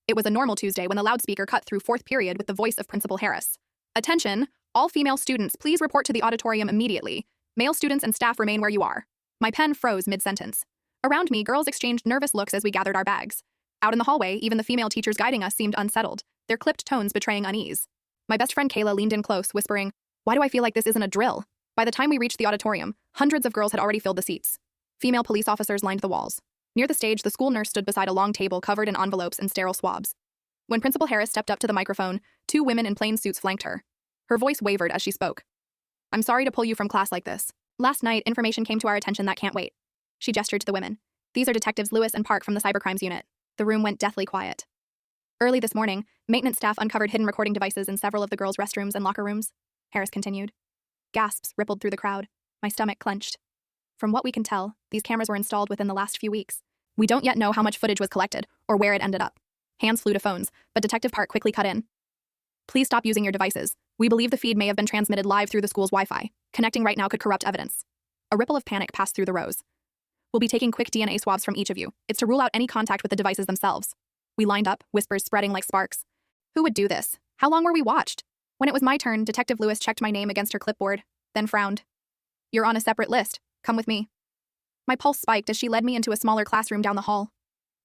It was a normal Tuesday when the loudspeaker cut through fourth period with the voice of Principal Harris. Attention, all female students, please report to the auditorium immediately. Male students and staff remain where you are. My pen froze mid-sentence. Around me, girls exchanged nervous looks as we gathered our bags. Out in the hallway, even the female teachers guiding us seemed unsettled, their clipped tones betraying unease. My best friend Kayla leaned in close, whispering, "Why do I feel like this isn't a drill?" By the time we reached the auditorium, hundreds of girls had already filled the seats. Female police officers lined the walls. Near the stage, the school nurse stood beside a long table covered in envelopes and sterile swabs. When Principal Harris stepped up to the microphone, two women in plain suits flanked her. Her voice wavered as she spoke. "I'm sorry to pull you from class like this. Last night, information came to our attention that can't wait." She gestured to the women. "These are Detectives Lewis and Park from the Cybercrimes Unit." The room went deathly quiet. "Early this morning, maintenance staff uncovered hidden recording devices in several of the girls' restrooms and locker rooms," Harris continued. Gasps rippled through the crowd. My stomach clenched. "From what we can tell, these cameras were installed within the last few weeks. We don't yet know how much footage was collected or where it ended up." Hands flew to phones, but Detective Park quickly cut in. "Please stop using your devices. We believe the feed may have been transmitted live through the school's Wi-Fi. Connecting right now could corrupt evidence." A ripple of panic passed through the rows. "We'll be taking quick DNA swabs from each of you. It's to rule out any contact with the devices themselves." We lined up, whispers spreading like sparks. Who would do this? How long were we watched? When it was my turn, Detective Lewis checked my name against her clipboard, then frowned. "You're on a separate list. Come with me." My pulse spiked as she led me into a smaller classroom down the hall.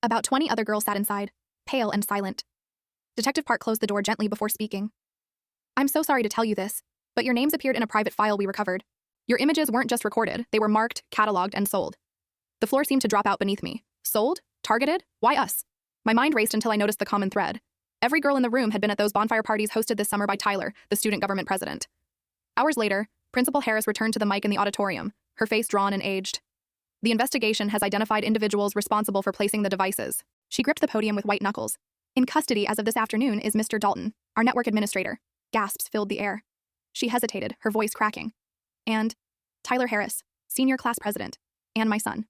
About 20 other girls sat inside, pale and silent. Detective Park closed the door gently before speaking. "I'm so sorry to tell you this, but your names appeared in a private file we recovered. Your images weren't just recorded, they were marked, cataloged, and sold." The floor seemed to drop out beneath me. Sold? Targeted? Why us? My mind raced until I noticed the common thread. Every girl in the room had been at those bonfire parties hosted this summer by Tyler, the student government president. Hours later, Principal Harris returned to the mic in the auditorium, her face drawn and aged. "The investigation has identified individuals responsible for placing the devices." She gripped the podium with white knuckles. "In custody as of this afternoon is Mr. Dalton, our network administrator." Gasps filled the air. She hesitated, her voice cracking. "And Tyler Harris, senior class president, and my son."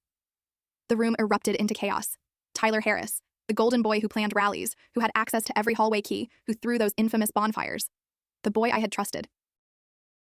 The room erupted into chaos. Tyler Harris, the golden boy who planned rallies, who had access to every hallway key, who threw those infamous bonfires. The boy I had trusted,